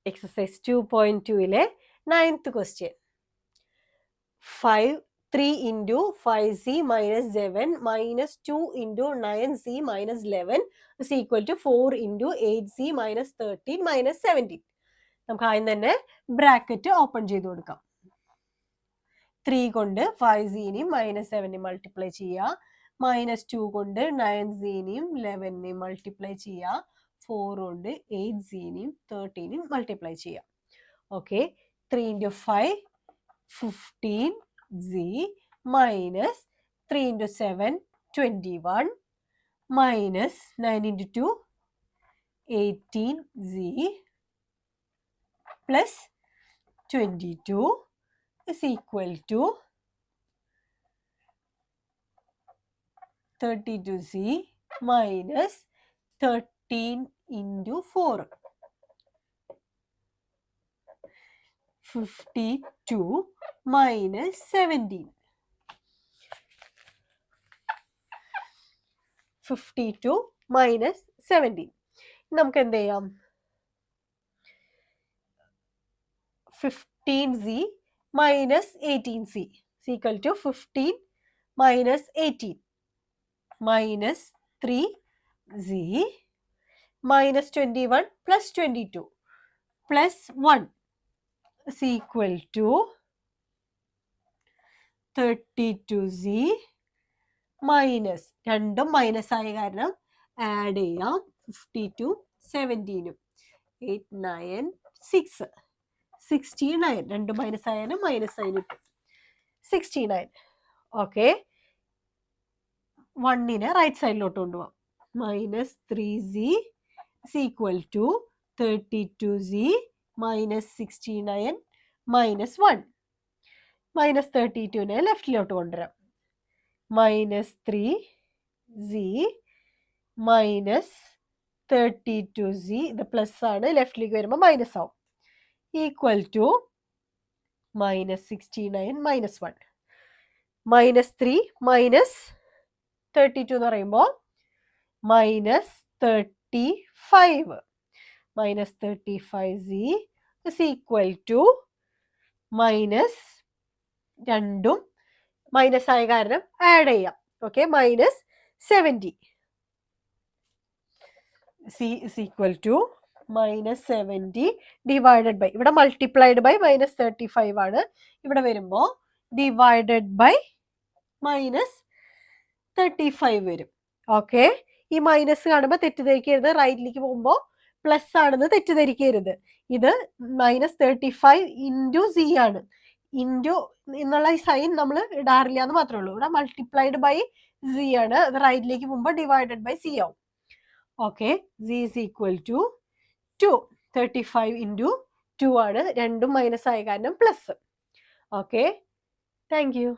Exercise 2.2 9th question. 3 into 5z minus 7 minus 2 into 9z minus 11 is equal to 4 into 8z minus 13 minus 17. നമുക്ക് ആദ്യം തന്നെ bracket open ചെയ്ത് കൊടുക്കാം. 3 കൊണ്ട് 5zനെയും minus 7നെയും multiply ചെയ്യുക. മൈനസ് 2 കൊണ്ട് 9zനെയും 11നെയും മൾട്ടിപ്ലൈ ചെയ്യുക. 4 കൊണ്ട് 8zനെയും 13നെയും മൾട്ടിപ്ലൈ ചെയ്യുക. Okay, 3 into 5 15z minus 3 into 7 21 minus 9 into 2 18z plus 22 is equal to 32z minus 13 into 4. 52 minus 17. 52 minus 17. നമുക്ക് എന്ത് ചെയ്യാം? 15z minus 18z is equal to 15 minus 18 minus 3z minus 21 plus 22 plus 1 is equal to 32z minus രണ്ടും minus ആയ കാരണം add ചെയ്യാം. 52 17 8 9 6 69 രണ്ടും minus ആയാലും minus ആയാലും 69. ഓക്കെ, 1നെ റൈറ്റ് സൈഡിലോട്ട് കൊണ്ടുപോകാം. Minus 3z is equal to 32z minus 69 minus 1. Minus 32നെ ലെഫ്റ്റിലോട്ട് കൊണ്ടുവരാം. മൈനസ് 3z മൈനസ് 32z, ഇത് പ്ലസ് ആണ്, ലെഫ്റ്റിലേക്ക് വരുമ്പോൾ മൈനസ് ആവും. Equal to minus 69 minus 1. Minus 3 minus 32 എന്ന് പറയുമ്പോൾ minus 35. Minus 35z is equal to minus രണ്ടും മൈനസ് ആയ കാരണം ആഡ് ചെയ്യാം. Okay, minus 70. c is equal to minus 70 divided by, ഇവിടെ മൾട്ടിപ്ലൈഡ് ബൈ മൈനസ് 35 ആണ്, ഇവിടെ വരുമ്പോൾ ഡിവൈഡഡ് ബൈ മൈനസ് 35 വരും. ഓക്കെ, ഈ മൈനസ് കാണുമ്പോൾ തെറ്റിദ്ധരിക്കരുത്, റൈറ്റിലേക്ക് പോകുമ്പോൾ പ്ലസ് ആണെന്ന് തെറ്റിദ്ധരിക്കരുത്. ഇത് മൈനസ് 35 ഇൻറ്റു സി ആണ്. ഇൻറ്റു എന്നുള്ള ഈ സൈൻ നമ്മൾ ഇടാറില്ല എന്ന് മാത്രമേ ഉള്ളൂ. ഇവിടെ മൾട്ടിപ്ലൈഡ് ബൈ സി ആണ്, അത് റൈറ്റിലേക്ക് പോകുമ്പോൾ ഡിവൈഡഡ് ബൈ സി ആവും. Okay, C is equal to 2. 35 into 2 ആണ്, രണ്ടും മൈനസ് ആയ കാരണം പ്ലസ്. Okay, thank you.